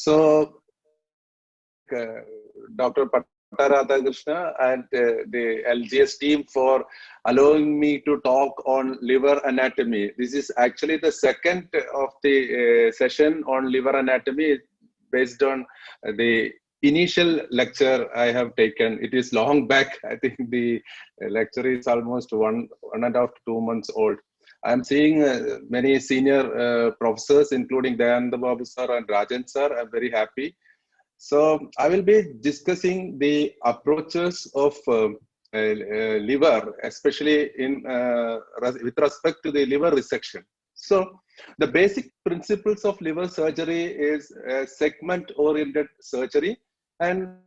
So, Dr. Patta and the LGS team for allowing me to talk on liver anatomy. This is actually the second of the session on liver anatomy based on the initial lecture I have taken. It is long back. I think the lecture is almost one and a half to 2 months old. I'm seeing many senior professors, including Dayananda Babu sir and Rajan sir. I'm very happy. So I will be discussing the approaches of liver, especially with respect to the liver resection. So the basic principles of liver surgery is segment-oriented surgery, and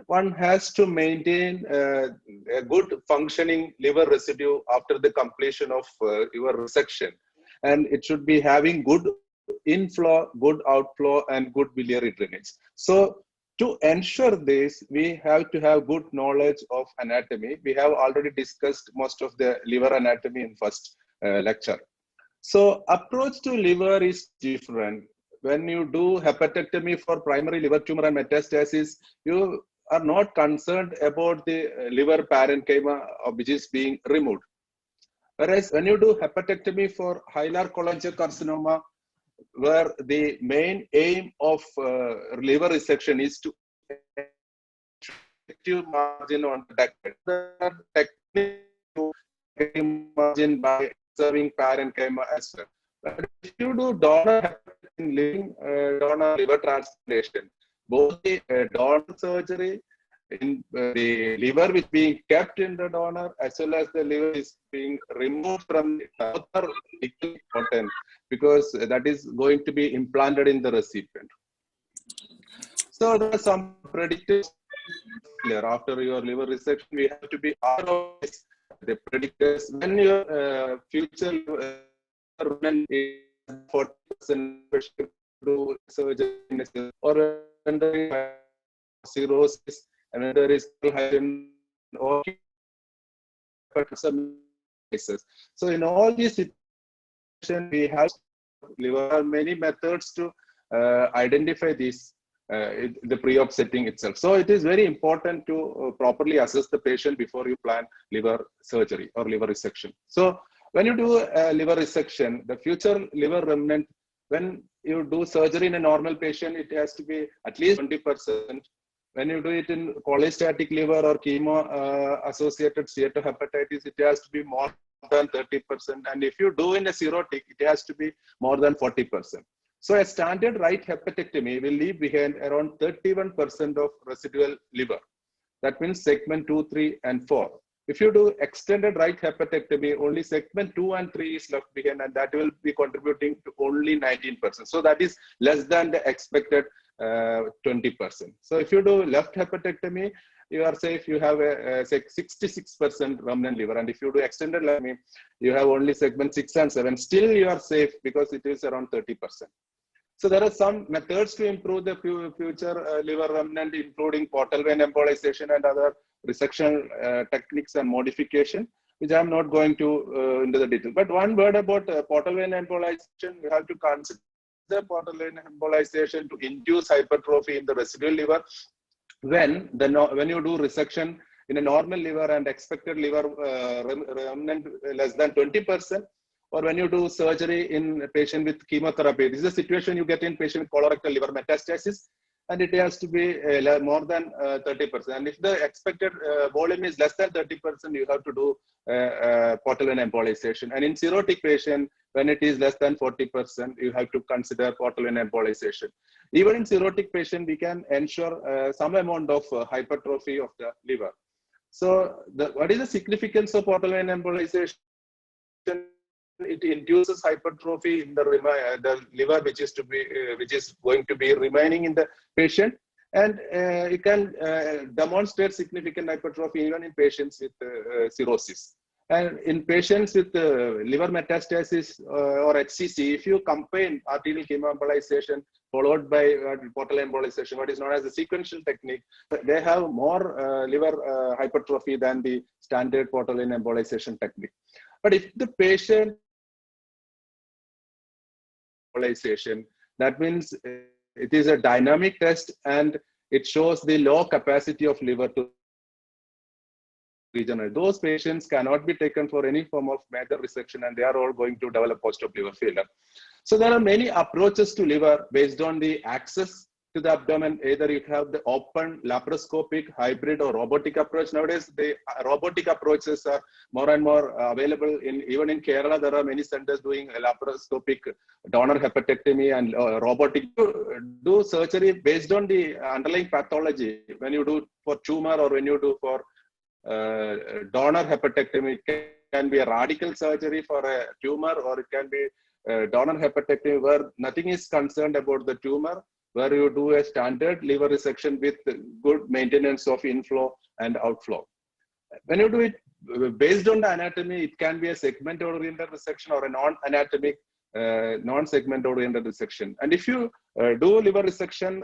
one has to maintain a good functioning liver residue after the completion of liver resection, and it should be having good inflow, good outflow, and good biliary drainage. So to ensure this, we have to have good knowledge of anatomy. We have already discussed most of the liver anatomy in first lecture. So approach to liver is different. When you do hepatectomy for primary liver tumor and metastasis, you are not concerned about the liver parenchyma which is being removed. Whereas when you do hepatectomy for hilar cholangiocarcinoma, where the main aim of liver resection is to effective margin on the technique to margin by serving parenchyma as well. But if you do donor living donor liver transplantation, both the donor surgery in the liver which being kept in the donor as well as the liver is being removed from the other important, because that is going to be implanted in the recipient. So there are some predictors. After your liver resection, we have to be aware of the predictors. When your future remnant is 40% do surgery or under cirrhosis, and when there is or some cases. So in all these situations, we have many methods to identify these the pre-op setting itself. So it is very important to properly assess the patient before you plan liver surgery or liver resection. So when you do a liver resection, the future liver remnant, when you do surgery in a normal patient, it has to be at least 20%. When you do it in cholestatic liver or chemo associated steatohepatitis, it has to be more than 30%. And if you do in a cirrhotic, it has to be more than 40%. So a standard right hepatectomy will leave behind around 31% of residual liver. That means segment 2, 3, and 4. If you do extended right hepatectomy, only segment 2 and 3 is left behind, and that will be contributing to only 19%. So that is less than the expected 20%. So if you do left hepatectomy, you are safe. You have a 66% remnant liver, and if you do extended hepatectomy, you have only segment 6 and 7. Still, you are safe because it is around 30%. So there are some methods to improve the future liver remnant, including portal vein embolization and other resection techniques and modification, which I am not going to into the detail. But one word about portal vein embolization: we have to consider portal vein embolization to induce hypertrophy in the residual liver. When you do resection in a normal liver and expected liver remnant less than 20%, or when you do surgery in a patient with chemotherapy, this is a situation you get in patient with colorectal liver metastasis, and it has to be more than 30%. And if the expected volume is less than 30%, you have to do portal vein embolization. And in cirrhotic patient, when it is less than 40%, you have to consider portal vein embolization. Even in cirrhotic patient, we can ensure some amount of hypertrophy of the liver. So what is the significance of portal vein embolization? It induces hypertrophy in the liver, which is going to be remaining in the patient, and it can demonstrate significant hypertrophy even in patients with cirrhosis. And in patients with liver metastasis or HCC, if you combine arterial chemoembolization followed by portal embolization, what is known as the sequential technique, they have more liver hypertrophy than the standard portal embolization technique. But if the patient embolization, that means it is a dynamic test, and it shows the low capacity of liver to regenerate. Those patients cannot be taken for any form of major resection, and they are all going to develop post-op liver failure. So there are many approaches to liver based on the access to the abdomen. Either you have the open, laparoscopic, hybrid, or robotic approach. Nowadays, the robotic approaches are more and more available. Even in Kerala, there are many centers doing laparoscopic donor hepatectomy and robotic. Do surgery based on the underlying pathology. When you do for tumor or when you do for donor hepatectomy, it can be a radical surgery for a tumor, or it can be donor hepatectomy where nothing is concerned about the tumor, where you do a standard liver resection with good maintenance of inflow and outflow. When you do it based on the anatomy, it can be a segment-oriented resection or a non-anatomic, non-segment-oriented resection. And if you do liver resection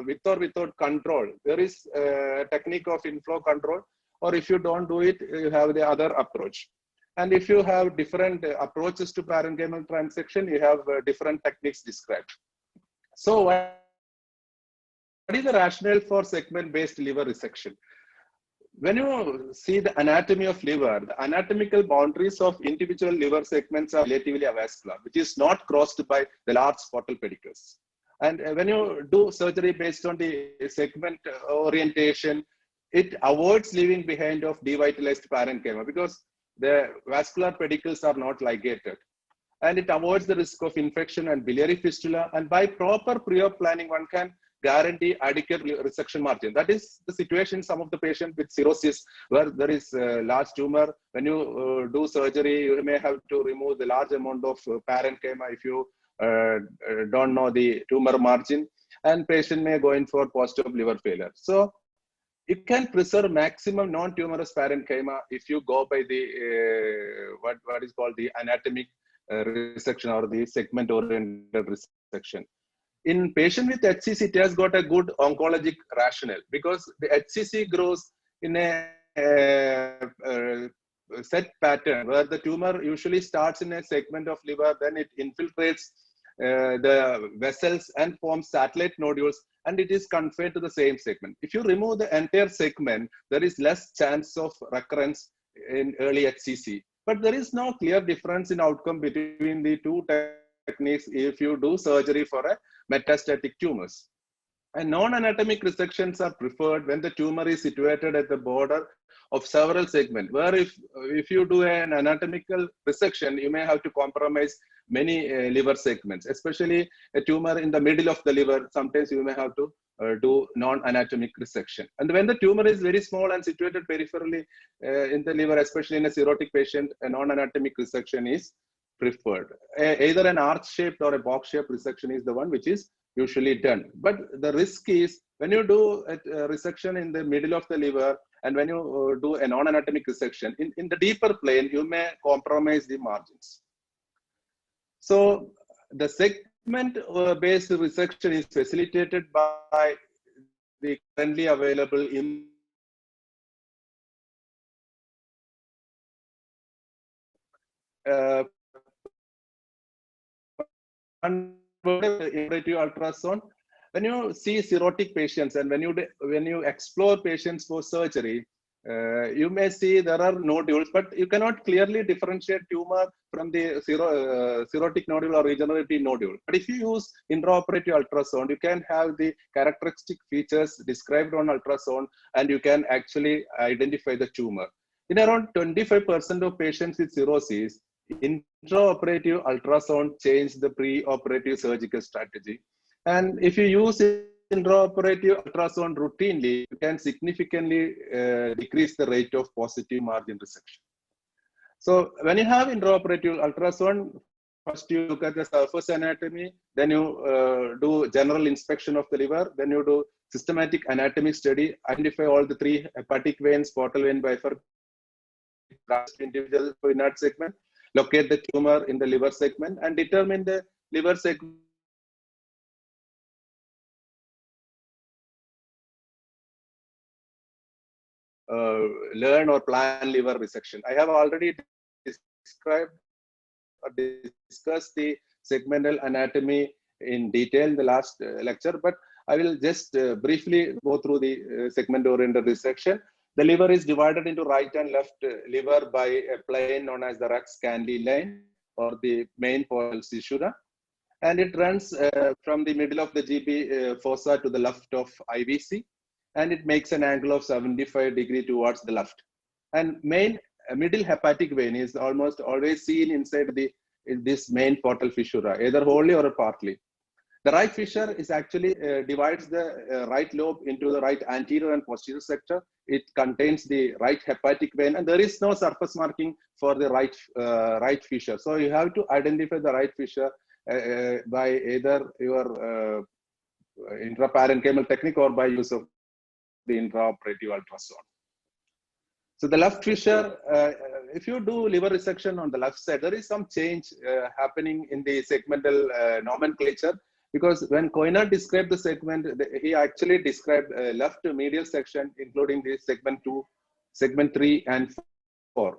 with or without control, there is a technique of inflow control, or if you don't do it, you have the other approach. And if you have different approaches to parenchymal transection, you have different techniques described. So what is the rationale for segment-based liver resection? When you see the anatomy of liver, the anatomical boundaries of individual liver segments are relatively avascular, which is not crossed by the large portal pedicles. And when you do surgery based on the segment orientation, it avoids leaving behind of devitalized parenchyma, because the vascular pedicles are not ligated. And it avoids the risk of infection and biliary fistula. And by proper pre-op planning, one can guarantee adequate resection margin. That is the situation in some of the patients with cirrhosis, where there is a large tumor. When you do surgery, you may have to remove the large amount of parenchyma if you don't know the tumor margin, and patient may go in for post-op liver failure. So you can preserve maximum non-tumorous parenchyma if you go by the what is called the anatomic resection or the segment-oriented resection. In patient with HCC, it has got a good oncologic rationale, because the HCC grows in a set pattern where the tumor usually starts in a segment of liver, then it infiltrates the vessels and forms satellite nodules, and it is confined to the same segment. If you remove the entire segment, there is less chance of recurrence in early HCC. But there is no clear difference in outcome between the two techniques if you do surgery for a metastatic tumors. And non-anatomic resections are preferred when the tumor is situated at the border of several segments, where if you do an anatomical resection, you may have to compromise many liver segments, especially a tumor in the middle of the liver. Sometimes you may have to do non-anatomic resection. And when the tumor is very small and situated peripherally in the liver, especially in a cirrhotic patient, a non-anatomic resection is preferred. Either an arch-shaped or a box-shaped resection is the one which is usually done. But the risk is when you do a resection in the middle of the liver, and when you do a non-anatomic resection, in the deeper plane, you may compromise the margins. So the segment-based resection is facilitated by the currently available intraoperative ultrasound. When you see cirrhotic patients and when you explore patients for surgery, you may see there are nodules, but you cannot clearly differentiate tumor from the cirrhotic nodule or regenerative nodule. But if you use intraoperative ultrasound, you can have the characteristic features described on ultrasound, and you can actually identify the tumor. In around 25% of patients with cirrhosis, intraoperative ultrasound changed the pre-operative surgical strategy. And if you use intraoperative ultrasound routinely, you can significantly decrease the rate of positive margin resection. So when you have intraoperative ultrasound, first you look at the surface anatomy, then you do general inspection of the liver, then you do systematic anatomy study, identify all the three hepatic veins, portal vein, bifurcation, individual inert segment, locate the tumor in the liver segment, and determine the liver segment learn or plan liver resection. I have already described or discussed the segmental anatomy in detail in the last lecture, but I will just briefly go through the segment-oriented resection. The liver is divided into right and left liver by a plane known as the Rex Candy line or the main portal fissura. And it runs from the middle of the GB fossa to the left of IVC, and it makes an angle of 75 degrees towards the left. And middle hepatic vein is almost always seen inside this main portal fissura, either wholly or partly. The right fissure is actually divides the right lobe into the right anterior and posterior sector. It contains the right hepatic vein, and there is no surface marking for the right fissure. So you have to identify the right fissure by either your intraparenchymal technique or by use of the intraoperative ultrasound. So the left fissure, if you do liver resection on the left side, there is some change happening in the segmental nomenclature, because when Koiner described the segment, he actually described left medial section, including the segment 2, segment 3, and 4.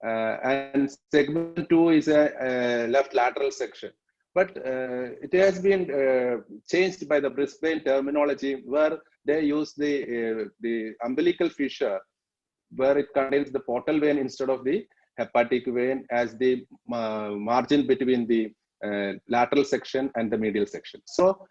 And segment 2 is a left lateral section. But it has been changed by the Brisbane terminology, where they use the umbilical fissure, where it contains the portal vein instead of the hepatic vein as the margin between the lateral section and the medial section. So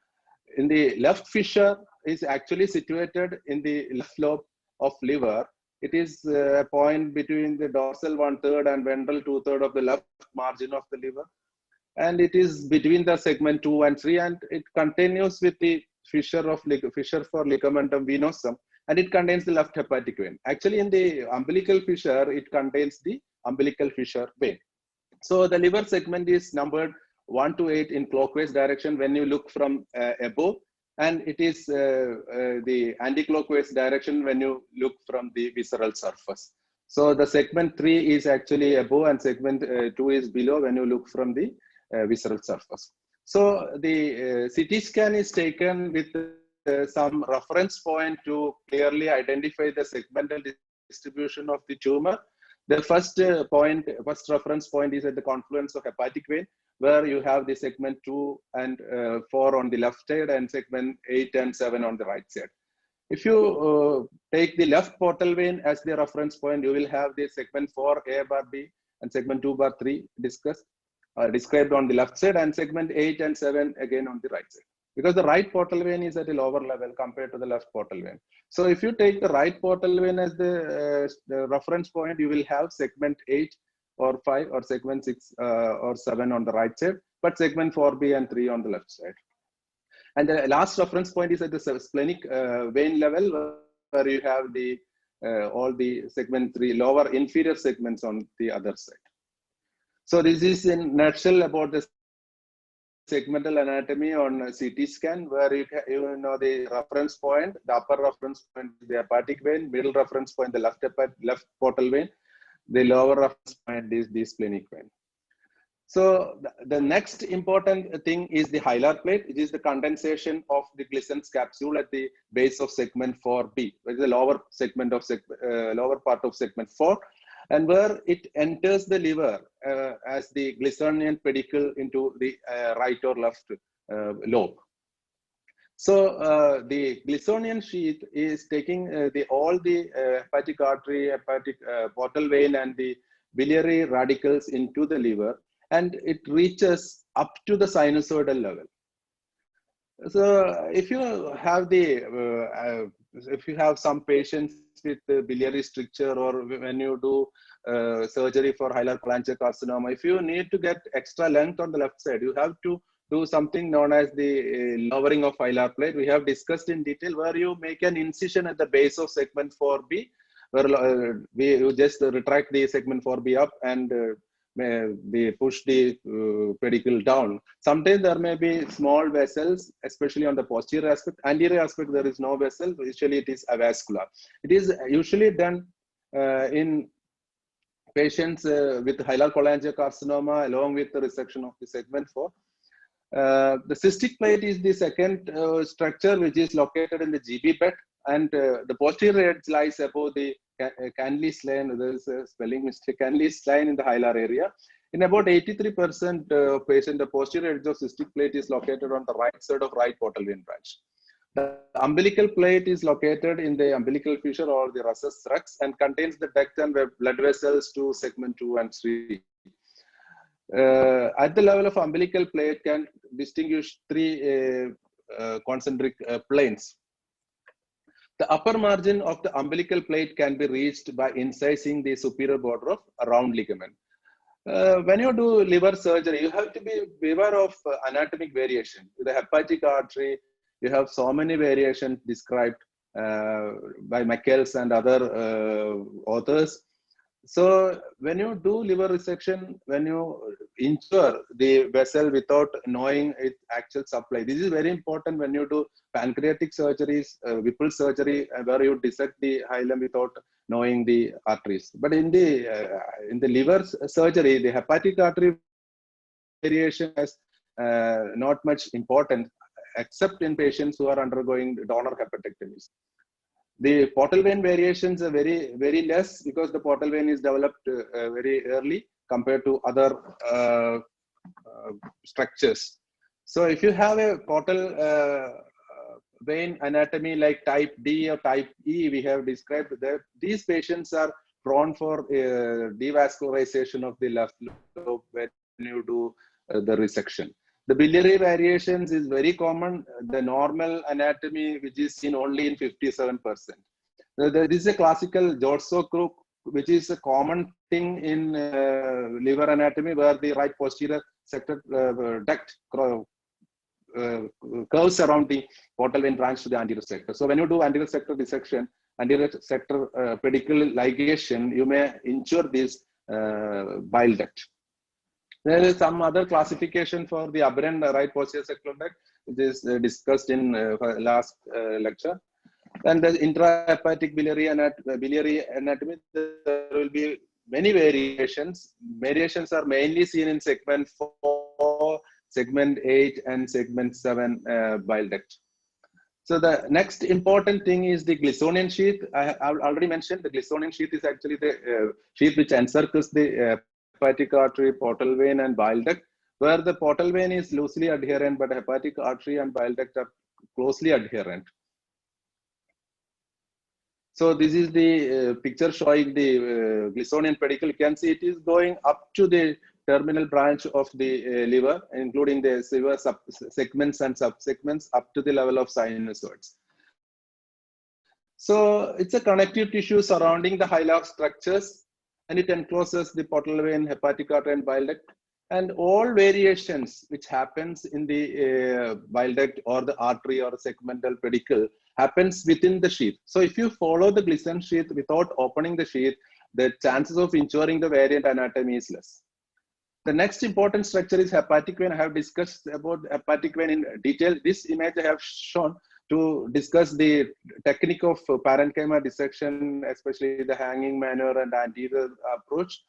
in the left fissure is actually situated in the left lobe of liver. It is a point between the dorsal 1/3 and ventral 2/3 of the left margin of the liver. And it is between the segment 2 and 3, and it continues with the fissure for ligamentum venosum, and it contains the left hepatic vein. Actually, in the umbilical fissure, it contains the umbilical fissure vein. So the liver segment is numbered 1 to 8 in clockwise direction when you look from above, and it is the anti-clockwise direction when you look from the visceral surface. So the segment 3 is actually above, and segment 2 is below when you look from the visceral surface. So the CT scan is taken with some reference point to clearly identify the segmental distribution of the tumor. The first reference point is at the confluence of hepatic vein, where you have the segment 2 and 4 on the left side and segment 8 and 7 on the right side. If you take the left portal vein as the reference point, you will have the segment 4A bar B and segment 2 bar 3 described on the left side, and segment 8 and 7 again on the right side, because the right portal vein is at a lower level compared to the left portal vein. So if you take the right portal vein as the reference point, you will have segment 8 or 5 or segment 6 or 7 on the right side, but segment 4B and 3 on the left side. And the last reference point is at the splenic vein level, where you have the all the segment 3 lower inferior segments on the other side. So this is in nutshell about the segmental anatomy on CT scan, where you know the reference point, the upper reference point is the hepatic vein, middle reference point the left portal vein, the lower reference point is the splenic vein. So the next important thing is the hilar plate, which is the condensation of the Glisson's capsule at the base of segment 4B, which is the lower segment of lower part of segment 4. And where it enters the liver as the Glissonian pedicle into the right or left lobe. So the Glissonian sheath is taking all the hepatic artery, hepatic portal vein, and the biliary radicals into the liver, and it reaches up to the sinusoidal level. So if you have some patients with biliary stricture, or when you do surgery for hilar cholangiocarcinoma, if you need to get extra length on the left side, you have to do something known as the lowering of hilar plate. We have discussed in detail, where you make an incision at the base of segment 4B, where you just retract the segment 4B up and they push the pedicle down. Sometimes there may be small vessels, especially on the posterior aspect. Anterior aspect, there is no vessel. Usually it is avascular. It is usually done in patients with hilar cholangiocarcinoma along with the resection of the segment 4. The cystic plate is the second structure, which is located in the GB bed, and the posterior edge lies above the Canlis line. There is a spelling mistake. Canlis line in the hilar area. In about 83% of patients, the posterior edge of cystic plate is located on the right side of right portal vein branch. The umbilical plate is located in the umbilical fissure or the rectus rex and contains the duct and blood vessels to segment 2 and 3. At the level of umbilical plate can distinguish 3 concentric planes. The upper margin of the umbilical plate can be reached by incising the superior border of a round ligament. When you do liver surgery, you have to be beware of anatomic variation. With the hepatic artery, you have so many variations described by Michaels and other authors. So when you do liver resection, when you insure the vessel without knowing its actual supply, this is very important when you do pancreatic surgeries, Whipple surgery, where you dissect the hilum without knowing the arteries. But in the liver surgery, the hepatic artery variation is not much important, except in patients who are undergoing donor hepatectomies. The portal vein variations are very, very less because the portal vein is developed very early compared to other structures. So if you have a portal vein anatomy like type D or type E, we have described that these patients are prone for devascularization of the left lobe when you do the resection. The biliary variations is very common. The normal anatomy, which is seen only in 57%. This is a classical Jorso crook, which is a common thing in liver anatomy, where the right posterior sector duct curves around the portal vein branch to the anterior sector. So when you do anterior sector dissection, anterior sector pedicle ligation, you may injure this bile duct. There is some other classification for the aberrant right posterior sector duct, which is discussed in last lecture. And the intrahepatic biliary anatomy, there will be many variations. Variations are mainly seen in segment 4, segment 8, and segment 7 bile duct. So the next important thing is the Glissonian sheath. I already mentioned the Glissonian sheath is actually the sheath which encircles the hepatic artery, portal vein, and bile duct, where the portal vein is loosely adherent, but hepatic artery and bile duct are closely adherent. So this is the picture showing the Glissonian pedicle. You can see it is going up to the terminal branch of the liver, including the liver segments and subsegments up to the level of sinusoids. So it's a connective tissue surrounding the hillock structures, and it encloses the portal vein, hepatic artery, and bile duct. And all variations which happens in the bile duct or the artery or segmental pedicle happens within the sheath. So if you follow the Glissonian sheath without opening the sheath, the chances of injuring the variant anatomy is less. The next important structure is hepatic vein. I have discussed about hepatic vein in detail. This image I have shown to discuss the technique of parenchyma dissection, especially the hanging manner and anterior approach.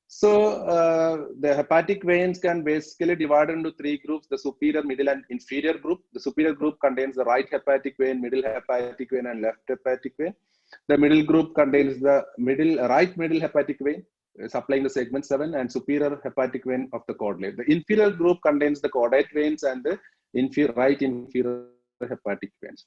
So the hepatic veins can basically divide into 3 groups: the superior, middle, and inferior group. The superior group contains the right hepatic vein, middle hepatic vein, and left hepatic vein. The middle group contains the right middle hepatic vein, supplying the segment 7, and superior hepatic vein of the caudate. The inferior group contains the caudate veins and the right inferior hepatic veins.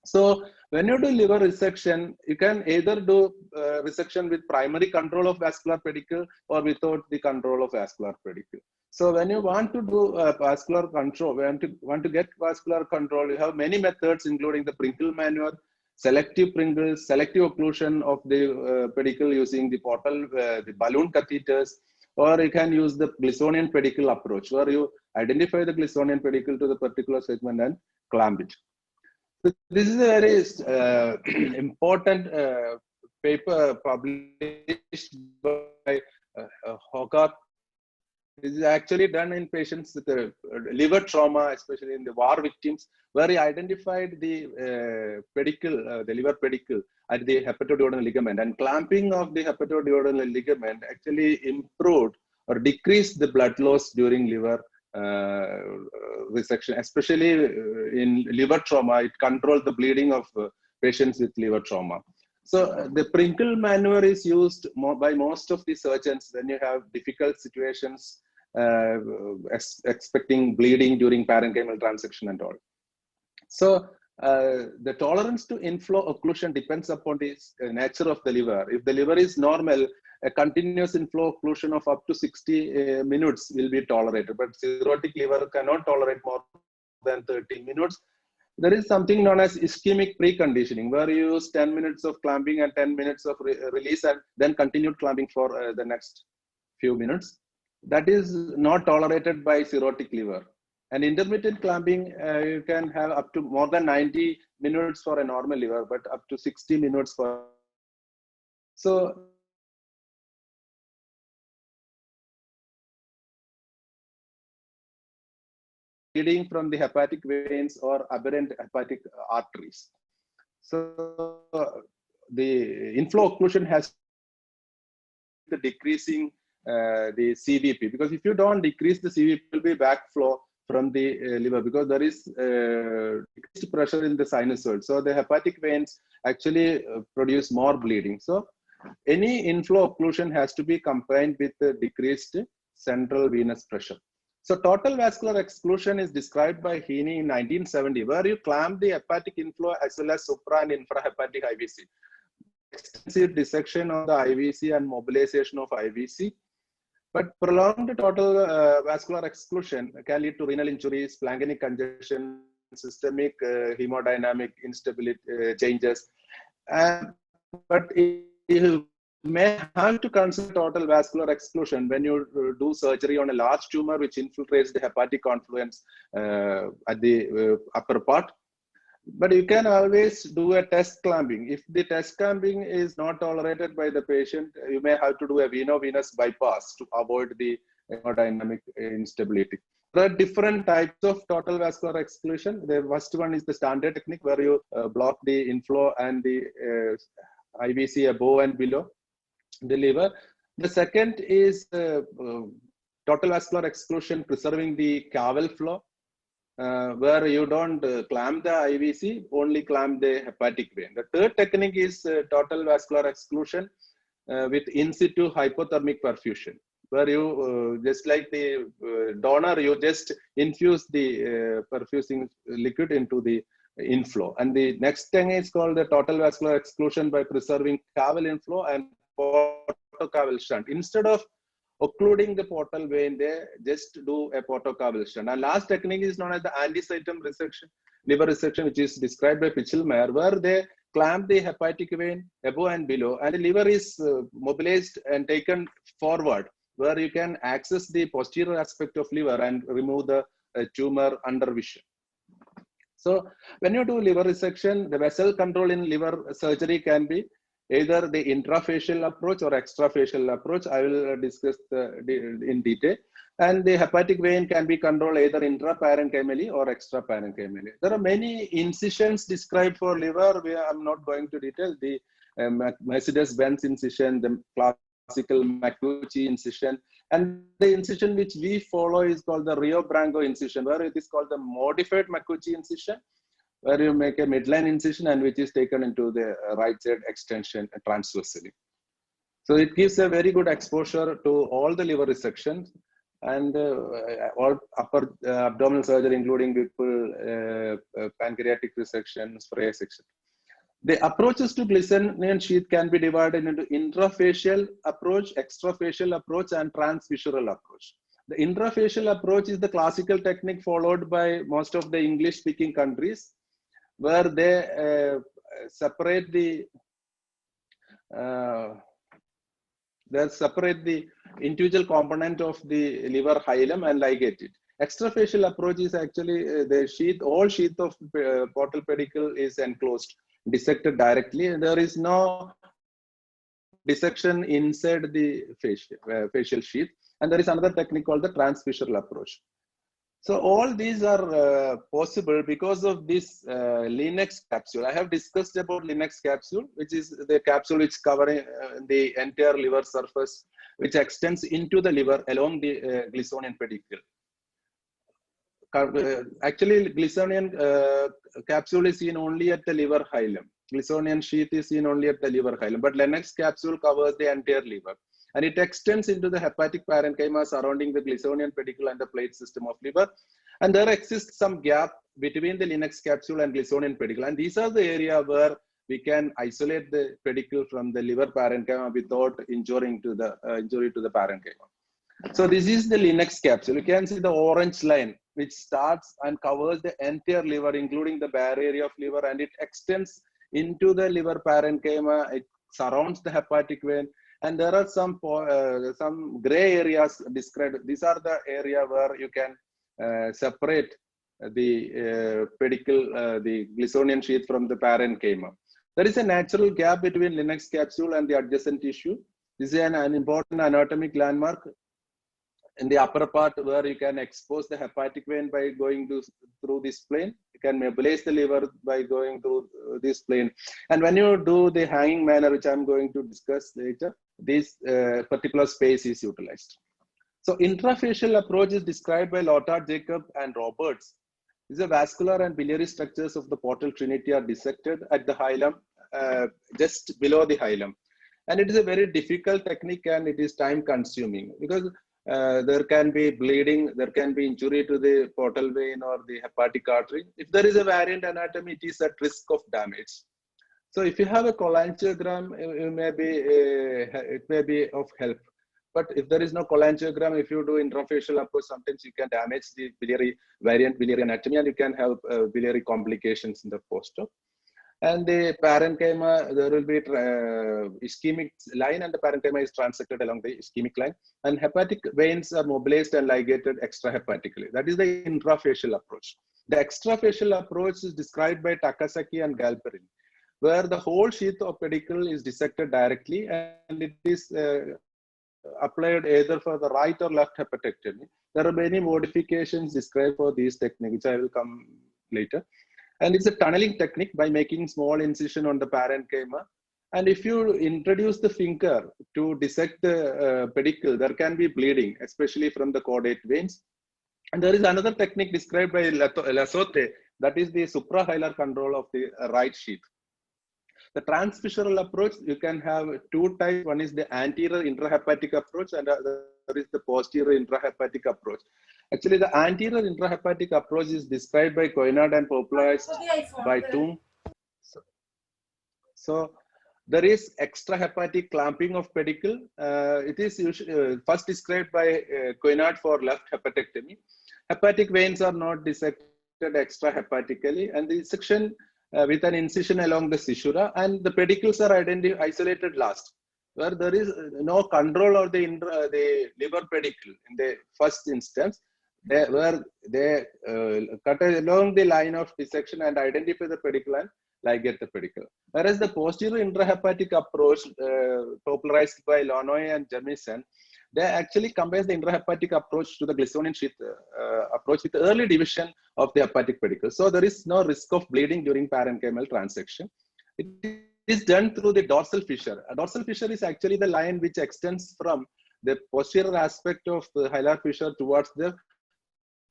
So when you do liver resection, you can either do resection with primary control of vascular pedicle or without the control of vascular pedicle. So when you want to do vascular control, want to get vascular control, you have many methods, including the Pringle maneuver, selective Pringles, selective occlusion of the pedicle using the portal, the balloon catheters, or you can use the Glissonian pedicle approach, where you identify the Glissonian pedicle to the particular segment and clamp it. So this is a very important paper published by Hogarth. This is actually done in patients with liver trauma, especially in the war victims, where he identified the pedicle, the liver pedicle at the hepatoduodenal ligament, and clamping of the hepatoduodenal ligament actually improved or decreased the blood loss during liver resection, especially in liver trauma. It controlled the bleeding of patients with liver trauma. So the Pringle maneuver is used by most of the surgeons when you have difficult situations, expecting bleeding during parenchymal transection and all. So the tolerance to inflow occlusion depends upon the nature of the liver. If the liver is normal, a continuous inflow occlusion of up to 60 minutes will be tolerated, but cirrhotic liver cannot tolerate more than 30 minutes. There is something known as ischemic preconditioning, where you use 10 minutes of clamping and 10 minutes of release and then continued clamping for the next few minutes. That is not tolerated by cirrhotic liver. And intermittent clamping, you can have up to more than 90 minutes for a normal liver, but up to 60 minutes for. So bleeding from the hepatic veins or aberrant hepatic arteries. So the inflow occlusion has the decreasing the CVP, because if you don't decrease the CVP, it will be backflow from the liver, because there is decreased pressure in the sinusoid. So the hepatic veins actually produce more bleeding. So any inflow occlusion has to be combined with the decreased central venous pressure. So total vascular exclusion is described by Heaney in 1970, where you clamp the hepatic inflow as well as supra and infrahepatic IVC. Extensive dissection of the IVC and mobilization of IVC. But prolonged total vascular exclusion can lead to renal injury, splanchnic congestion, systemic hemodynamic instability changes. But you may have to consider total vascular exclusion when you do surgery on a large tumor which infiltrates the hepatic confluence at the upper part. But you can always do a test clamping. If the test clamping is not tolerated by the patient, you may have to do a veno-venous bypass to avoid the hemodynamic instability. There are different types of total vascular exclusion. The first one is the standard technique, where you block the inflow and the IVC above and below the liver. The second is total vascular exclusion preserving the caval flow, where you don't clamp the IVC, only clamp the hepatic vein. The third technique is total vascular exclusion with in situ hypothermic perfusion, where you, just like the donor, you just infuse the perfusing liquid into the inflow. And the next thing is called the total vascular exclusion by preserving caval inflow and portocaval shunt. Instead of occluding the portal vein, they just do a portocaval shunt. And last technique is known as the anticitum resection, liver resection, which is described by Pichelmeyer, where they clamp the hepatic vein above and below, and the liver is mobilized and taken forward, where you can access the posterior aspect of liver and remove the tumor under vision. So when you do liver resection, the vessel control in liver surgery can be either the intrafacial approach or extrafacial approach. I will discuss in detail. And the hepatic vein can be controlled either intraparenchymally or extraparenchymally. There are many incisions described for liver. I'm not going to detail the Mercedes-Benz incision, the classical Macucci incision, and the incision which we follow is called the Rio Branco incision, where it is called the modified Macucci incision, where you make a midline incision and which is taken into the right side extension transversely. So it gives a very good exposure to all the liver resections and all upper abdominal surgery, including Whipple, pancreatic resections, Frey's, etc. The approaches to Glissonian sheath can be divided into intrafacial approach, extrafacial approach, and transvisceral approach. The intrafacial approach is the classical technique followed by most of the English-speaking countries, where they separate the individual component of the liver hilum and ligate it. Extrafacial approach is actually the sheath, all sheath of portal pedicle is enclosed, dissected directly, and there is no dissection inside the facial sheath. And there is another technique called the transvisceral approach. So all these are possible because of this Linux capsule. I have discussed about Linux capsule, which is the capsule which covering the entire liver surface, which extends into the liver along the Glissonian pedicle. Actually, Glissonian capsule is seen only at the liver hilum. Glissonian sheath is seen only at the liver hilum, but Lennox capsule covers the entire liver. And it extends into the hepatic parenchyma surrounding the Glissonian pedicle and the plate system of liver. And there exists some gap between the Lennox capsule and Glissonian pedicle. And these are the area where we can isolate the pedicle from the liver parenchyma without injury to the parenchyma. So this is the Lennox capsule. You can see the orange line which starts and covers the entire liver, including the bare area of liver, and it extends into the liver parenchyma. It surrounds the hepatic vein, and there are some gray areas described. These are the area where you can separate the pedicle, the Glissonian sheath from the parenchyma. There is a natural gap between Lennox capsule and the adjacent tissue. This is an important anatomic landmark in the upper part where you can expose the hepatic vein by going through this plane. You can mobilize the liver by going through this plane. And when you do the hanging manner, which I'm going to discuss later, this particular space is utilized. So intrafacial approach is described by Lothar Jacob and Roberts. These are vascular and biliary structures of the portal trinity are dissected at the hilum, just below the hilum. And it is a very difficult technique, and it is time consuming because there can be bleeding, there can be injury to the portal vein or the hepatic artery. If there is a variant anatomy, it is at risk of damage. So if you have a cholangiogram, it may be of help. But if there is no cholangiogram, if you do intrafacial approach, sometimes you can damage the biliary anatomy, and you can have biliary complications in the post-op. And the parenchyma, there will be ischemic line, and the parenchyma is transected along the ischemic line. And hepatic veins are mobilized and ligated extrahepatically. That is the intrafacial approach. The extrafacial approach is described by Takasaki and Galperin, where the whole sheath of pedicle is dissected directly, and it is applied either for the right or left hepatectomy. There are many modifications described for these techniques, which I will come later. And it's a tunneling technique by making small incision on the parenchyma. And if you introduce the finger to dissect the pedicle, there can be bleeding, especially from the caudate veins. And there is another technique described by Lasote, that is the suprahilar control of the right sheath. The transfissural approach, you can have two types. One is the anterior intrahepatic approach, and there is the posterior intrahepatic approach. Actually, the anterior intrahepatic approach is described by Coynard and popularized by Toom. So there is extrahepatic clamping of pedicle. It is usually, first described by Coynard for left hepatectomy. Hepatic veins are not dissected extrahepatically, and the section with an incision along the caesura, and the pedicles are isolated last, where there is no control of the liver pedicle in the first instance, where they cut along the line of dissection and identify the pedicle and ligate the pedicle. Whereas the posterior intrahepatic approach, popularized by Lonoy and Jamieson, they actually compare the intrahepatic approach to the Glissonian sheath approach with the early division of the hepatic pedicle. So there is no risk of bleeding during parenchymal transection. It is done through the dorsal fissure. A dorsal fissure is actually the line which extends from the posterior aspect of the hilar fissure towards the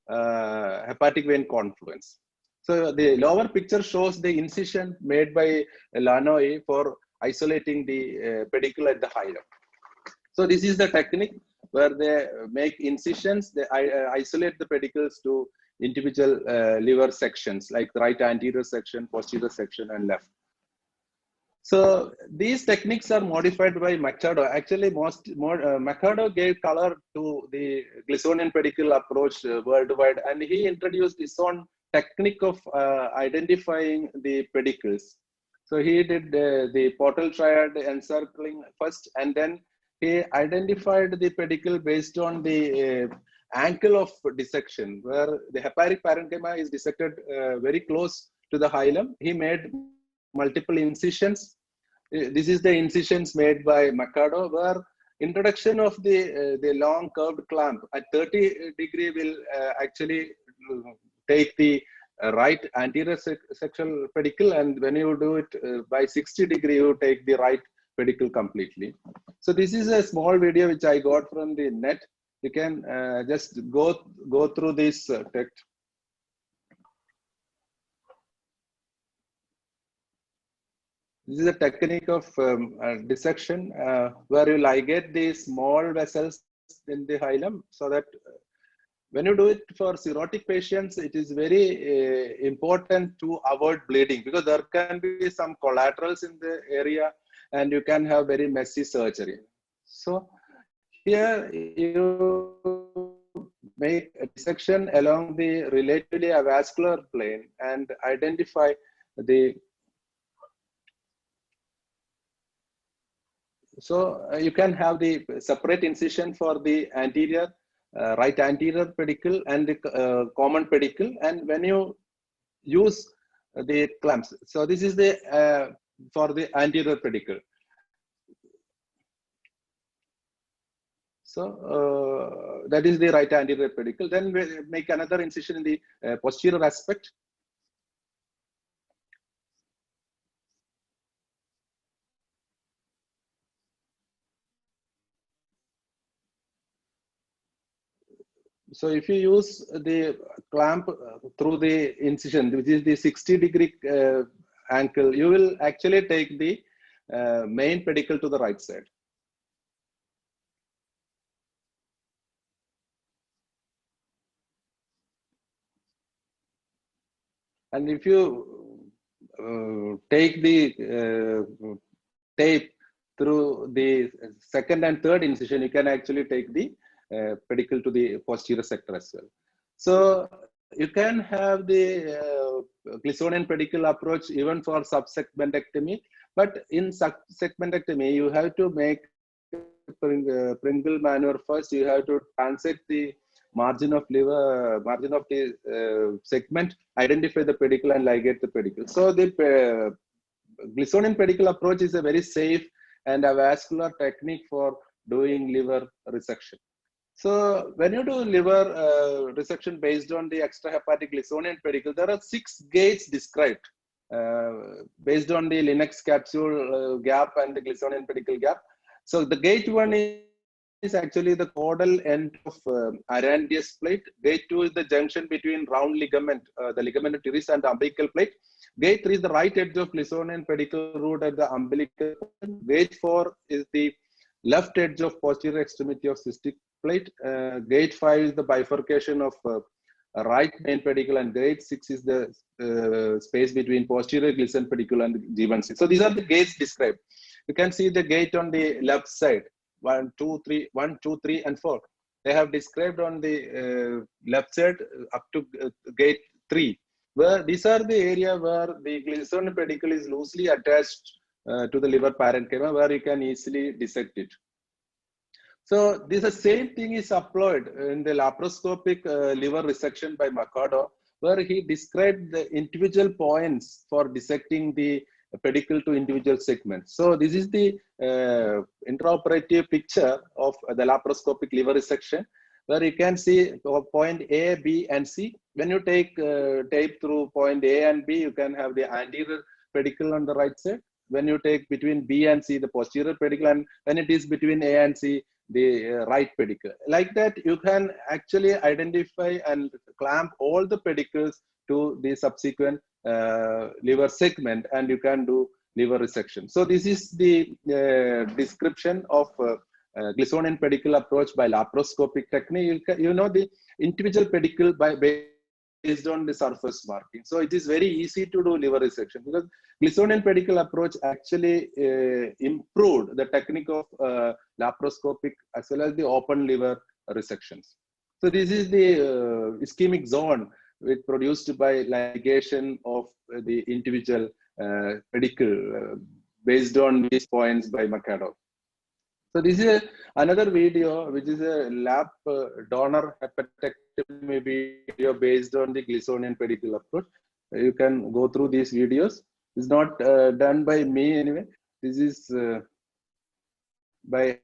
hepatic vein confluence. So the lower picture shows the incision made by Lanoy for isolating the pedicle at the hilum. So this is the technique where they make incisions, they isolate the pedicles to individual liver sections, like the right anterior section, posterior section, and left. So these techniques are modified by Machado. Actually, Machado gave color to the Glissonian pedicle approach worldwide, and he introduced his own technique of identifying the pedicles. So he did the portal triad encircling first, and then he identified the pedicle based on the angle of dissection, where the hepatic parenchyma is dissected very close to the hilum. He made multiple incisions. This is the incisions made by Machado, where introduction of the long curved clamp at 30 degree will actually take the right anterior sexual pedicle, and when you do it by 60 degree, you take the right pedicle completely. So this is a small video which I got from the net. You can just go through this text. This is a technique of dissection where you ligate the small vessels in the hilum so that when you do it for cirrhotic patients, it is very important to avoid bleeding because there can be some collaterals in the area and you can have very messy surgery. So here you make a dissection along the relatively avascular plane and identify the. So you can have the separate incision for the anterior, right anterior pedicle and the common pedicle. And when you use the clamps, so this is the for the anterior pedicle. So that is the right anterior pedicle. Then we make another incision in the posterior aspect. So if you use the clamp through the incision, which is the 60-degree angle, you will actually take the main pedicle to the right side. And if you take the tape through the second and third incision, you can actually take the pedicle to the posterior sector as well. So you can have the Glissonian pedicle approach even for subsegmentectomy, but in subsegmentectomy, you have to make Pringle maneuver first. You have to transect the margin of liver, margin of the segment, identify the pedicle and ligate the pedicle. So the Glissonian pedicle approach is a very safe and a vascular technique for doing liver resection. So when you do liver resection based on the extrahepatic Glissonian pedicle, there are 6 gates described based on the Linux capsule gap and the Glissonian pedicle gap. So the gate 1 is actually the caudal end of Arandius plate. Gate 2 is the junction between round ligament, the ligament teres and the umbilical plate. Gate 3 is the right edge of Glissonian pedicle root at the umbilical. Gate 4 is the left edge of posterior extremity of cystic plate. Gate 5 is the bifurcation of right main pedicle, and gate 6 is the space between posterior Glisson pedicle and G1C. So these are the gates described. You can see the gate on the left side, 1, 2, 3, and 4. They have described on the left side up to gate 3, where these are the area where the Glissonian pedicle is loosely attached to the liver parenchyma, where you can easily dissect it. So this the same thing is employed in the laparoscopic liver resection by Mercado, where he described the individual points for dissecting the pedicle to individual segments. So this is the intraoperative picture of the laparoscopic liver resection, where you can see point A, B, and C. When you take tape through point A and B, you can have the anterior pedicle on the right side. When you take between B and C, the posterior pedicle, and when it is between A and C, the right pedicle. Like that, you can actually identify and clamp all the pedicles to the subsequent liver segment, and you can do liver resection. So this is the description of Glissonian pedicle approach by laparoscopic technique. You know the individual pedicle based on the surface marking. So it is very easy to do liver resection because Glissonian pedicle approach actually improved the technique of laparoscopic as well as the open liver resections. So this is the ischemic zone produced by ligation of the individual pedicle based on these points by Mercado. So this is another video, which is a lap donor hepatectomy video based on the Glissonian pedicle approach. You can go through these videos. It's not done by me anyway. This is by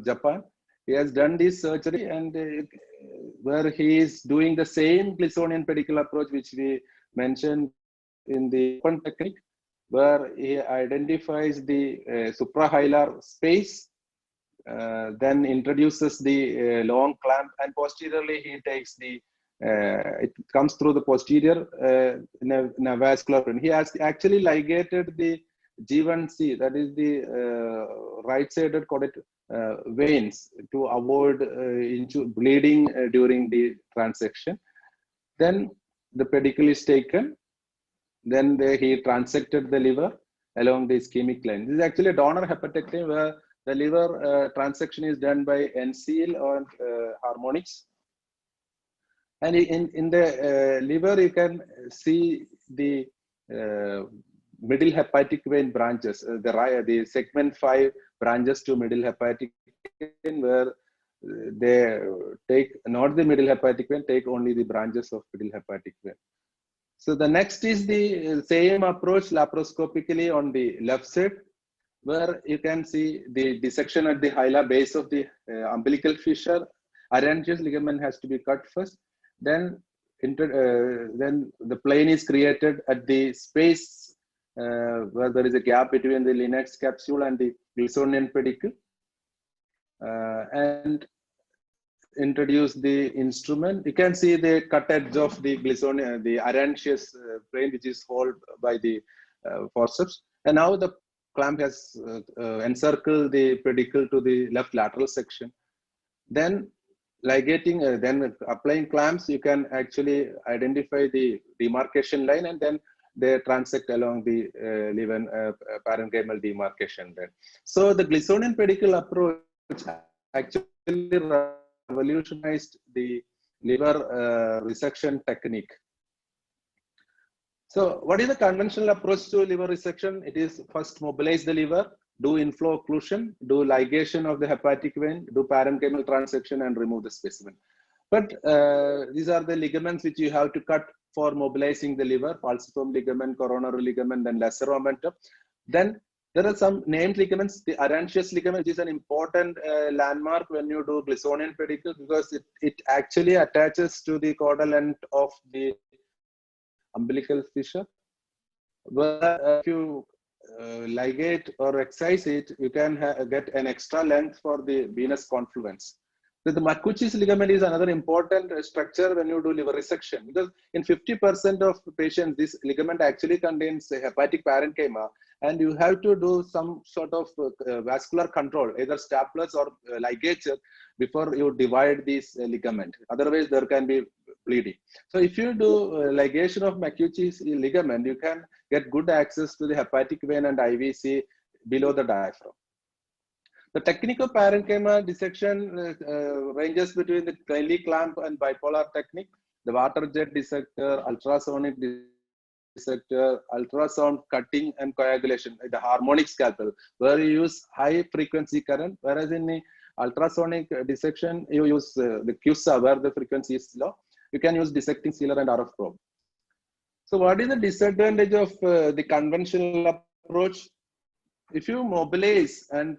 Japan. He has done this surgery, and where he is doing the same Glissonian pedicle approach which we mentioned in the open technique, where he identifies the suprahilar space, then introduces the long clamp, and posteriorly he takes the it comes through the posterior in a vascular vein. He has actually ligated the G1C, that is the right-sided caudate veins, to avoid bleeding during the transection. Then the pedicle is taken. Then he transected the liver along the ischemic line. This is actually a donor hepatectomy where the liver transection is done by NCL or harmonics. And in the liver, you can see the middle hepatic vein branches, the segment 5 branches to middle hepatic vein, where they take not the middle hepatic vein, take only the branches of middle hepatic vein. So the next is the same approach laparoscopically on the left side, where you can see the dissection at the hilar base of the umbilical fissure. Arrangeous ligament has to be cut first. Then the plane is created at the space where there is a gap between the Linux capsule and the Glissonian pedicle, and introduce the instrument. You can see the cut edge of the Glissonian, the arrangeous plane, which is held by the forceps. And now the clamp has encircled the pedicle to the left lateral section. Then ligating, then applying clamps, you can actually identify the demarcation line, and then they transect along the parenchymal demarcation line. So the Glissonian pedicle approach actually revolutionized the liver resection technique. So what is the conventional approach to liver resection? It is first mobilize the liver, do inflow occlusion, do ligation of the hepatic vein, do parenchymal transection, and remove the specimen. But these are the ligaments which you have to cut for mobilizing the liver: falciform ligament, coronary ligament, then lesser omentum. Then there are some named ligaments. The arrangeous ligament, which is an important landmark when you do Glissonian pedicle, because it actually attaches to the caudal end of the umbilical fissure. Where if you ligate or excise it, you can get an extra length for the venous confluence. So the Makuchi's ligament is another important structure when you do liver resection, because in 50% of patients, this ligament actually contains a hepatic parenchyma, and you have to do some sort of vascular control, either staplers or ligature, before you divide this ligament. Otherwise, there can be bleeding. So if you do ligation of Makuchi's ligament, you can get good access to the hepatic vein and IVC below the diaphragm. The technique of parenchyma dissection ranges between the Cayley clamp and bipolar technique, the water jet dissector, ultrasonic dissector, ultrasound cutting and coagulation, the harmonic scalpel, where you use high frequency current, whereas in the ultrasonic dissection, you use the CUSA, where the frequency is low. You can use dissecting sealer and RF probe. So what is the disadvantage of the conventional approach? If you mobilize and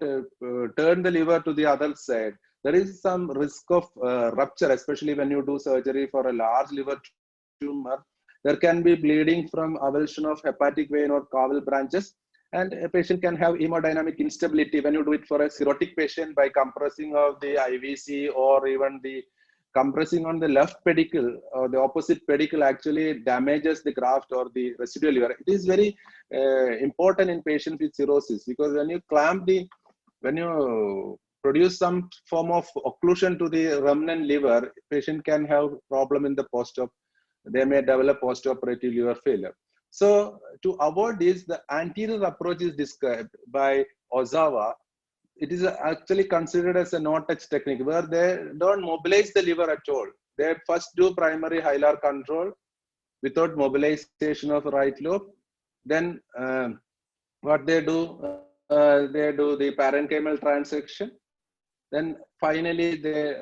turn the liver to the other side, there is some risk of rupture, especially when you do surgery for a large liver tumor. There can be bleeding from avulsion of hepatic vein or caval branches, and a patient can have hemodynamic instability when you do it for a cirrhotic patient by compressing of the IVC, or even the compressing on the left pedicle or the opposite pedicle actually damages the graft or the residual liver. It is very important in patients with cirrhosis, because when you clamp when you produce some form of occlusion to the remnant liver, patient can have problem in the post-op. They may develop post-operative liver failure. So to avoid this, the anterior approach is described by Ozawa. It is actually considered as a no-touch technique, where they don't mobilize the liver at all. They first do primary hilar control without mobilization of right lobe. Then what they do the parenchymal transection. Then finally they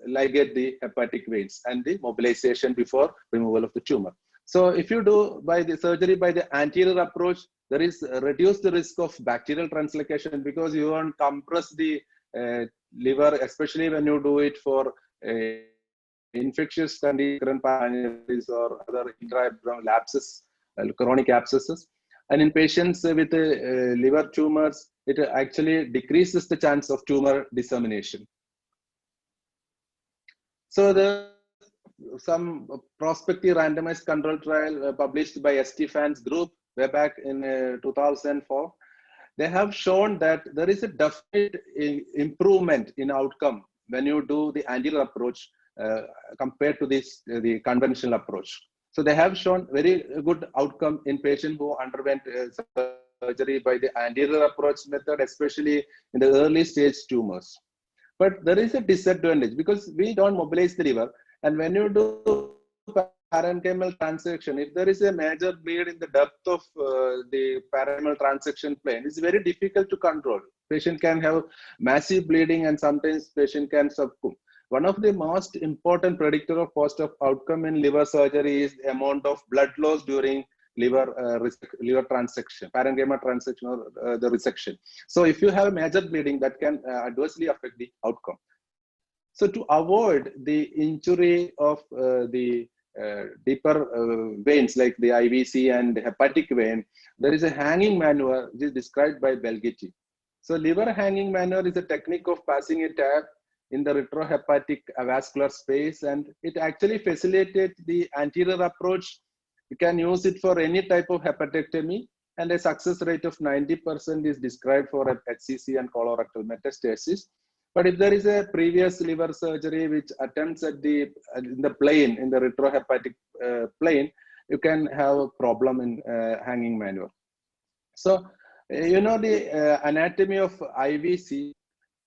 ligate the hepatic veins and the mobilization before removal of the tumor. So if you do by the surgery by the anterior approach, there is reduced the risk of bacterial translocation, because you won't compress the liver, especially when you do it for infectious condition or other intraabdominal lapses, chronic abscesses. And in patients with liver tumors, it actually decreases the chance of tumor dissemination. So the some prospective randomized control trial published by Stefan's group way back in 2004. They have shown that there is a definite improvement in outcome when you do the anterior approach compared to the conventional approach. So they have shown very good outcome in patients who underwent surgery by the anterior approach method, especially in the early stage tumors. But there is a disadvantage because we don't mobilize the liver, and when you do parenchymal transection, if there is a major bleed in the depth of the parenchymal transection plane, it's very difficult to control. Patient can have massive bleeding and sometimes patient can succumb. One of the most important predictor of post-op outcome in liver surgery is the amount of blood loss during liver transection, parenchymal transection, or the resection. So if you have major bleeding, that can adversely affect the outcome. So to avoid the injury of the deeper veins like the IVC and the hepatic vein, there is a hanging maneuver which is described by Belgetti. So liver hanging maneuver is a technique of passing a tab in the retrohepatic vascular space, and it actually facilitates the anterior approach. You can use it for any type of hepatectomy, and a success rate of 90% is described for HCC and colorectal metastasis. But if there is a previous liver surgery which attempts at in the plane, in the retrohepatic plane, you can have a problem in hanging maneuver. So, you know the anatomy of IVC.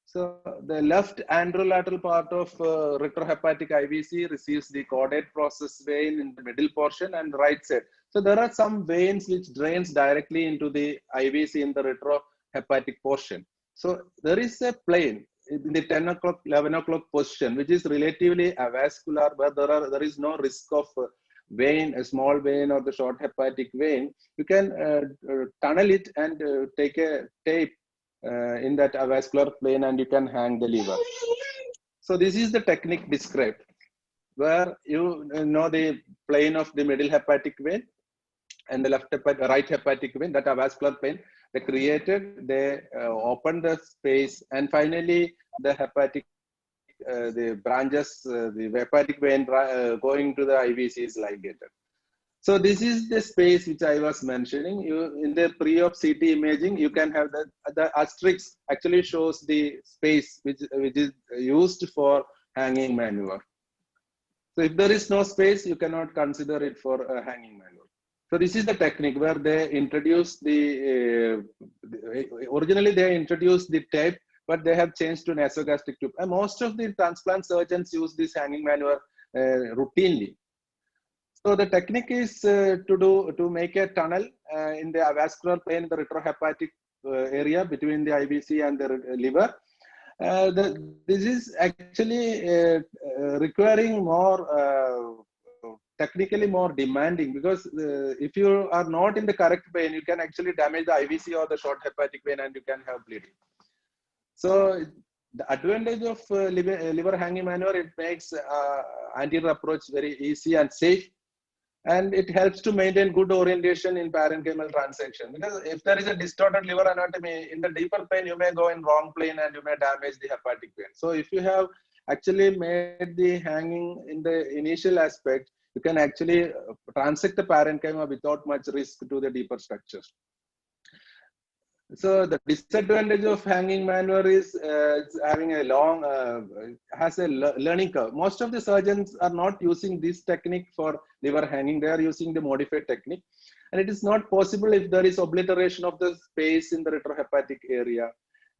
So the left anterolateral part of retrohepatic IVC receives the caudate process vein in the middle portion and right side. So there are some veins which drains directly into the IVC in the retrohepatic portion. So there is a plane in the 10 o'clock, 11 o'clock position, which is relatively avascular, where there is no risk of vein, a small vein or the short hepatic vein. You can tunnel it and take a tape in that avascular plane, and you can hang the liver. So this is the technique described, where you know the plane of the middle hepatic vein and the right hepatic vein, that avascular plane. They created, they opened the space, and finally the hepatic, the branches, the hepatic vein going to the IVC is ligated. So this is the space which I was mentioning. In the pre-op CT imaging, you can have the asterisk actually shows the space which is used for hanging maneuver. So if there is no space, you cannot consider it for a hanging maneuver. So this is the technique where they introduced originally they introduced the tape, but they have changed to nasogastric tube. And most of the transplant surgeons use this hanging maneuver routinely. So the technique is to make a tunnel in the avascular plane, the retrohepatic area between the IVC and the liver. This is actually requiring more technically more demanding, because if you are not in the correct vein, you can actually damage the IVC or the short hepatic vein, and you can have bleeding. So the advantage of liver hanging maneuver, it makes anterior approach very easy and safe. And it helps to maintain good orientation in parenchymal transection. Because if there is a distorted liver anatomy, in the deeper plane, you may go in wrong plane and you may damage the hepatic vein. So if you have actually made the hanging in the initial aspect, you can actually transect the parenchyma without much risk to the deeper structures. So the disadvantage of hanging maneuver is it's having a long, has a learning curve. Most of the surgeons are not using this technique for liver hanging. They are using the modified technique. And it is not possible if there is obliteration of the space in the retrohepatic area.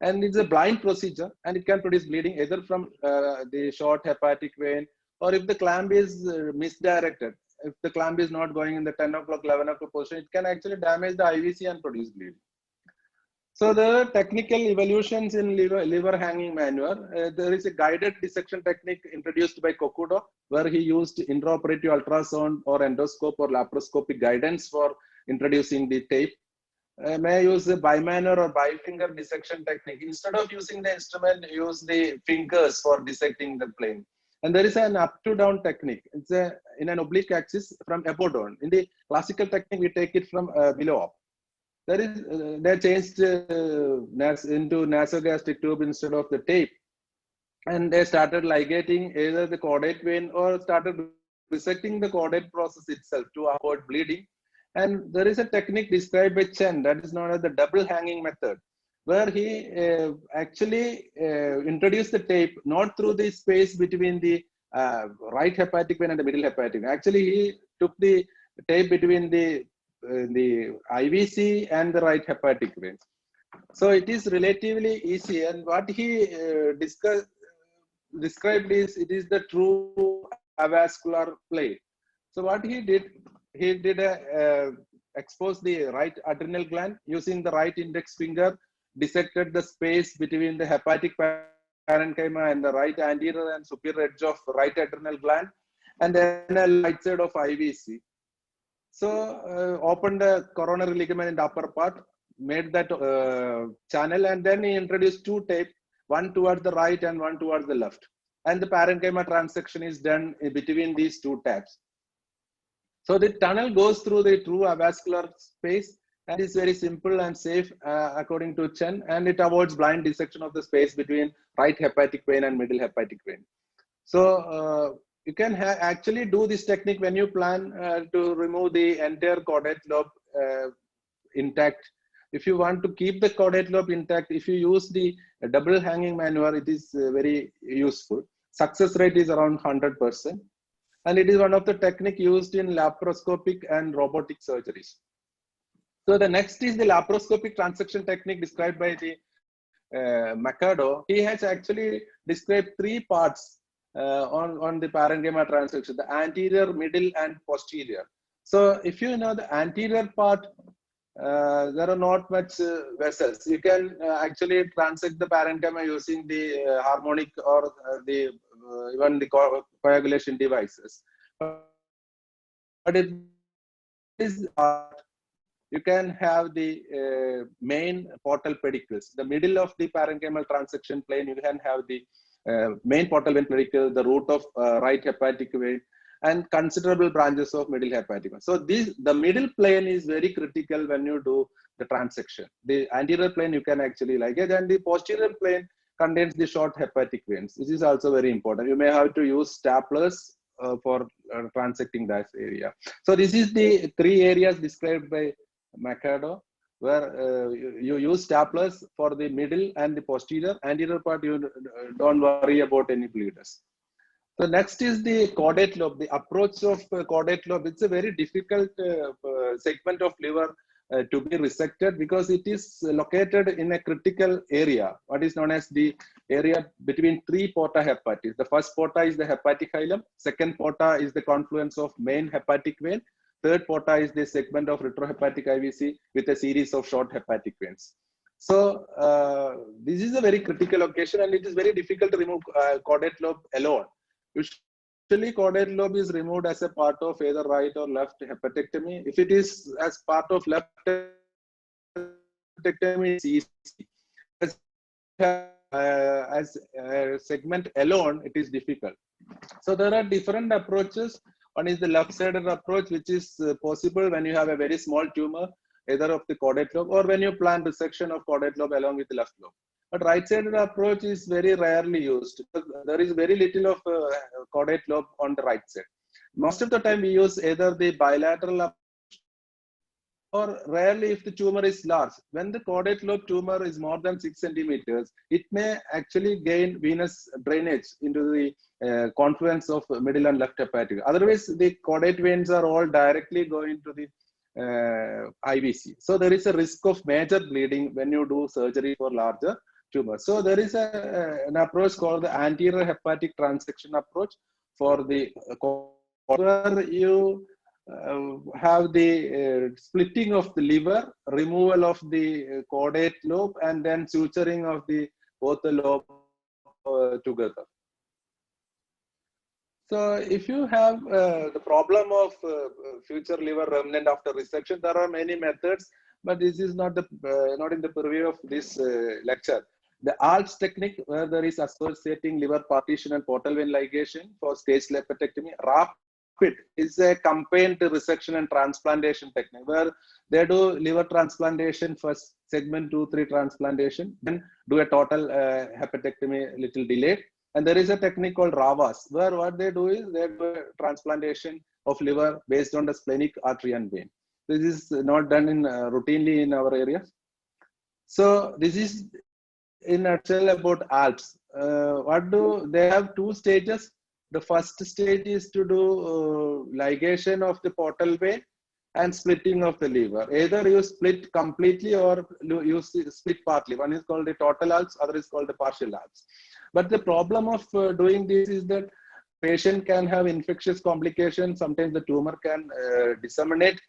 And it's a blind procedure, and it can produce bleeding either from the short hepatic vein, or if the clamp is misdirected. If the clamp is not going in the 10 o'clock, 11 o'clock position, it can actually damage the IVC and produce bleeding. So the technical evolutions in liver hanging maneuver, there is a guided dissection technique introduced by Kokudo, where he used intraoperative ultrasound or endoscope or laparoscopic guidance for introducing the tape. May use the bimanner or bifinger dissection technique. Instead of using the instrument, use the fingers for dissecting the plane. And there is an up to down technique. It's in an oblique axis from above down. In the classical technique, we take it from below up. They changed into nasogastric tube instead of the tape, and they started ligating either the caudate vein or started resecting the caudate process itself to avoid bleeding. And there is a technique described by Chen that is known as the double hanging method, where he actually introduced the tape not through the space between the right hepatic vein and the middle hepatic vein. Actually, he took the tape between the IVC and the right hepatic vein. So it is relatively easy, and what he described is it is the true avascular plane. So what he did expose the right adrenal gland using the right index finger, dissected the space between the hepatic parenchyma and the right anterior and superior edge of right adrenal gland, and then a right side of IVC. So opened the coronary ligament in the upper part, made that channel, and then he introduced two tape, one towards the right and one towards the left. And the parenchyma transection is done between these two tabs. So the tunnel goes through the true avascular space and is very simple and safe according to Chen, and it avoids blind dissection of the space between right hepatic vein and middle hepatic vein. So you can actually do this technique when you plan to remove the entire caudate lobe intact. If you want to keep the caudate lobe intact, if you use the double hanging maneuver, it is very useful. Success rate is around 100%. And it is one of the techniques used in laparoscopic and robotic surgeries. So the next is the laparoscopic transection technique described by the Mercado. He has actually described three parts on the parenchyma transection: the anterior, middle, and posterior. So if you know the anterior part, there are not much vessels. You can actually transect the parenchyma using the harmonic or even the coagulation devices. But it is you can have the main portal pedicles. The middle of the parenchymal transection plane, you can have the main portal vein pedicle, the root of right hepatic vein, and considerable branches of middle hepatic vein. So the middle plane is very critical when you do the transection. The anterior plane you can actually like it, and the posterior plane contains the short hepatic veins. This is also very important. You may have to use staplers for transecting that area. So this is the three areas described by Mercado, where you use staplers for the middle and the posterior. Anterior part, you don't worry about any bleeders. So next is the caudate lobe. The approach of caudate lobe, it's a very difficult segment of liver to be resected because it is located in a critical area, what is known as the area between three porta hepatis. The first porta is the hepatic hilum, second porta is the confluence of main hepatic vein, third porta is the segment of retrohepatic IVC with a series of short hepatic veins. So this is a very critical location, and it is very difficult to remove caudate lobe alone. Usually caudate lobe is removed as a part of either right or left hepatectomy. If it is as part of left hepatectomy, it's easy. As a segment alone, it is difficult. So there are different approaches. One is the left-sided approach, which is possible when you have a very small tumor, either of the caudate lobe, or when you plan resection of caudate lobe along with the left lobe. But right-sided approach is very rarely used. There is very little of caudate lobe on the right side. Most of the time we use either the bilateral approach, or rarely if the tumor is large. When the caudate lobe tumor is more than 6 centimeters, it may actually gain venous drainage into the confluence of middle and left hepatic. Otherwise, the caudate veins are all directly going to the IVC. So there is a risk of major bleeding when you do surgery for larger tumors. So there is an approach called the anterior hepatic transection approach for the where you have the splitting of the liver, removal of the caudate lobe, and then suturing of both the lobe together. So if you have the problem of future liver remnant after resection, there are many methods, but this is not in the purview of this lecture. The ALTS technique, where there is associating liver partition and portal vein ligation for stage hepatectomy. RAPID is a combined resection and transplantation technique, where they do liver transplantation first, segment 2-3 transplantation, then do a total hepatectomy, little delayed. And there is a technique called RAVAS, where what they do is they do a transplantation of liver based on the splenic artery and vein. This is not done in routinely in our area. So this is in a nutshell about ALPS. What do they have? Two stages. The first stage is to do ligation of the portal vein and splitting of the liver. Either you split completely or you split partly. One is called the total ALPS, other is called the partial ALPS. But the problem of doing this is that patient can have infectious complications. Sometimes the tumor can disseminate.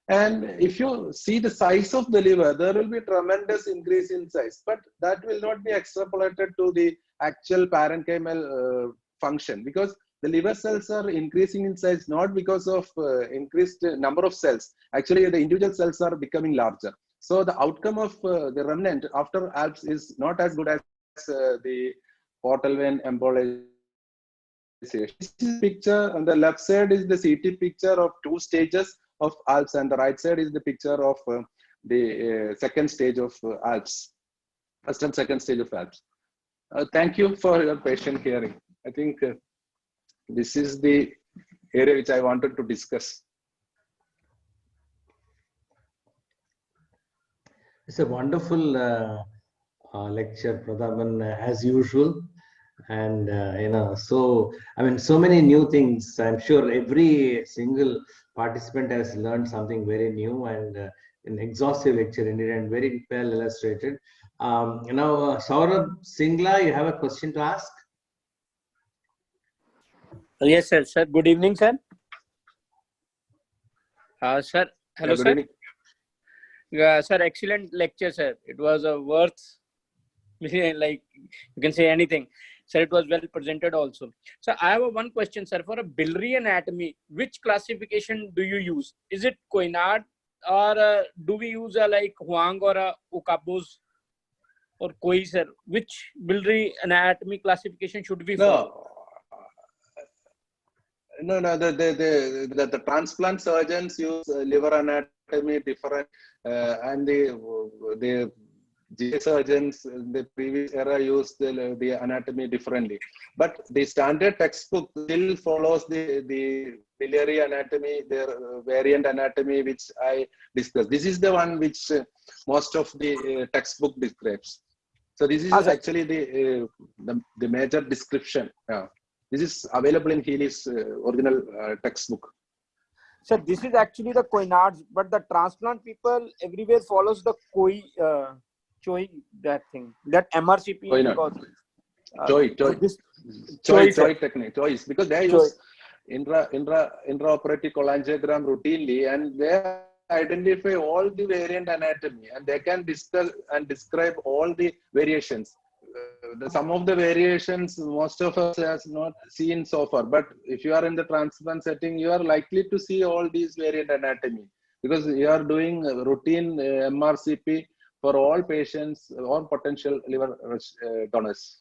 And if you see the size of the liver, there will be tremendous increase in size, but that will not be extrapolated to the actual parenchymal function, because the liver cells are increasing in size not because of increased number of cells. Actually, the individual cells are becoming larger. So the outcome of the remnant after ALPS is not as good as the portal vein embolization. This is picture on the left side is the CT picture of two stages of ALPS, and the right side is the picture of the second stage of ALPS, first and second stage of ALPS. Thank you for your patient hearing. I think this is the area which I wanted to discuss. It's a wonderful lecture, Prathapan, as usual. And so I mean, so many new things. I'm sure every single participant has learned something very new, and an exhaustive lecture indeed, and very well illustrated. Now, Saurabh Singla, you have a question to ask? Yes, sir. Sir, good evening, sir. Sir, hello, sir. Sir, excellent lecture, sir. It was worth, like, you can say anything. Sir, it was well presented also. So I have one question, sir. For a biliary anatomy, which classification do you use? Is it Coinard, or do we use a like Huang or a Ukabuz or Koi, sir? Which biliary anatomy classification should we follow? No, the transplant surgeons use liver anatomy different, and the GA surgeons in the previous era used the anatomy differently. But the standard textbook still follows the biliary anatomy, their variant anatomy, which I discussed. This is the one which most of the textbook describes. So this is actually the major description. Yeah. This is available in Healy's original textbook. So this is actually the Coinards, but the transplant people everywhere follows the Choi, that thing, that MRCP. Choi technique, choice, because they use intraoperative cholangiogram routinely, and they identify all the variant anatomy, and they can discuss and describe all the variations. Some of the variations most of us has not seen so far, but if you are in the transplant setting, you are likely to see all these variant anatomy, because you are doing routine MRCP for all patients or potential liver donors.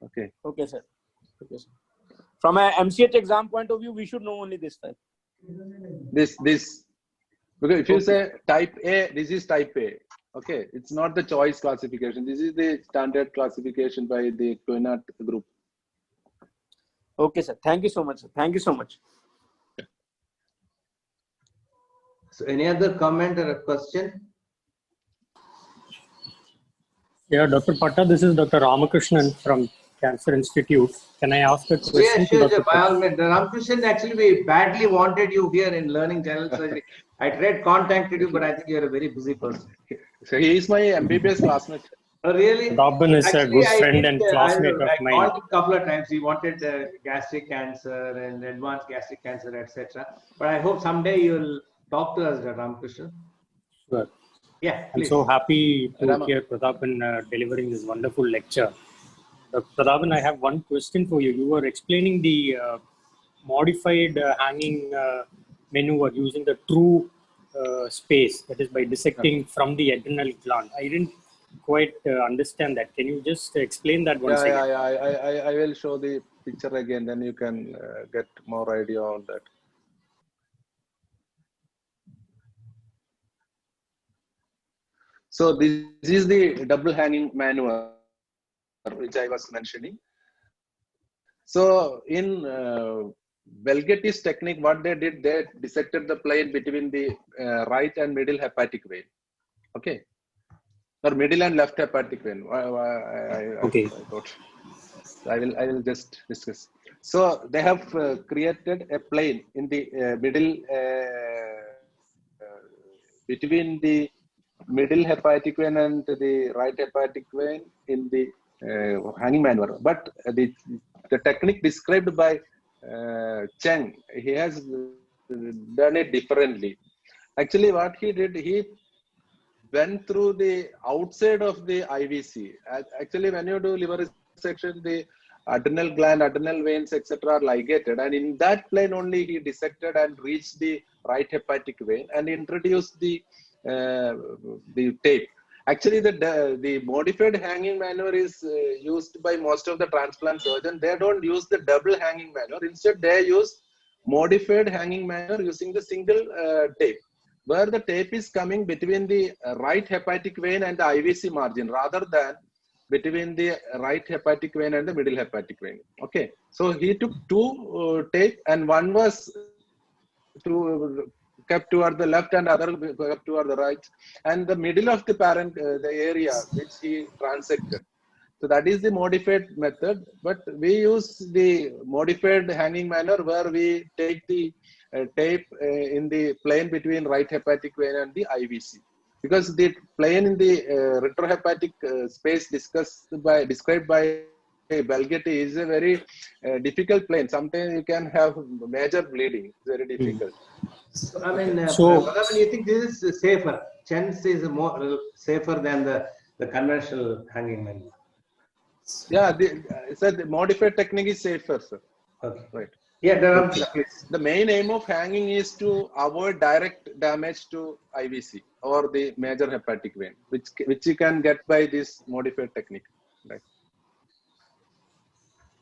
Okay. Okay, sir. Okay, sir. From a MCH exam point of view, we should know only this type. This because if you say type A, this is type A. Okay, it's not the choice classification. This is the standard classification by the Coinard group. Okay, sir. Thank you so much, sir. Thank you so much. So, any other comment or a question? Yeah, Dr. Patta, this is Dr. Ramakrishnan from Cancer Institute. Can I ask a question? Yes, sure, by all means. Ramakrishnan, actually, we badly wanted you here in Learning General Surgery. I tried contacted you, but I think you're a very busy person. So he is my MBBS classmate. Oh, really? Robin is actually, a good friend and classmate of mine. I called a couple of times. He wanted gastric cancer and advanced gastric cancer, etc. But I hope someday you'll talk to us, Ramakrishnan. Sure. Yeah, I'm so happy to hear Prathapan delivering this wonderful lecture. Dr. Prathapan, I have one question for you. You were explaining the modified hanging maneuver using the true space, that is by dissecting from the adrenal gland. I didn't quite understand that. Can you just explain that once again? I will show the picture again, then you can get more idea on that. So this is the double hanging maneuver which I was mentioning. So in Velgetti's technique, what they did, they dissected the plane between the right and middle hepatic vein. Okay. Or middle and left hepatic vein. Okay. I will just discuss. So they have created a plane in the middle between the middle hepatic vein and the right hepatic vein in the hanging maneuver. But the technique described by Cheng, he has done it differently. Actually, what he did, he went through the outside of the IVC. Actually, when you do liver resection, the adrenal gland, adrenal veins, etc. are ligated, and in that plane only he dissected and reached the right hepatic vein and introduced the tape. Actually, the modified hanging maneuver is used by most of the transplant surgeons. They don't use the double hanging maneuver. Instead, they use modified hanging maneuver using the single tape, where the tape is coming between the right hepatic vein and the IVC margin rather than between the right hepatic vein and the middle hepatic vein. Okay, so he took two tape, and one was kept toward the left and other kept toward the right, and the middle of the parent, the area which he transected. So that is the modified method, but we use the modified hanging maneuver where we take the tape in the plane between right hepatic vein and the IVC, because the plane in the retrohepatic space described by Velgetti is a very difficult plane. Sometimes you can have major bleeding. It's very difficult. So, I mean, Prathapan, you think this is safer? Chen's is more safer than the conventional hanging maneuver? Yeah, the modified technique is safer, sir. Okay. Right. Yeah, the main aim of hanging is to avoid direct damage to IVC or the major hepatic vein, which you can get by this modified technique. Right.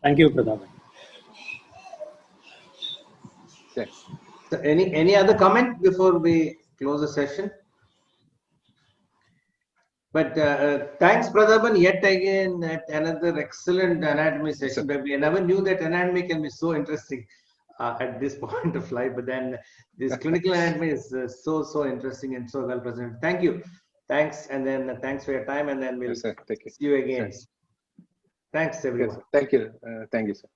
Thank you, Prathapan. Okay. So any other comment before we close the session? But thanks, Prathapan, yet again at another excellent anatomy session. But we never knew that anatomy can be so interesting at this point of life. But then this clinical anatomy is so interesting and so well presented. Thank you. Thanks, and then thanks for your time, and then we'll see you again. Yes, Thanks, everyone. yes, thank you. Thank you, sir.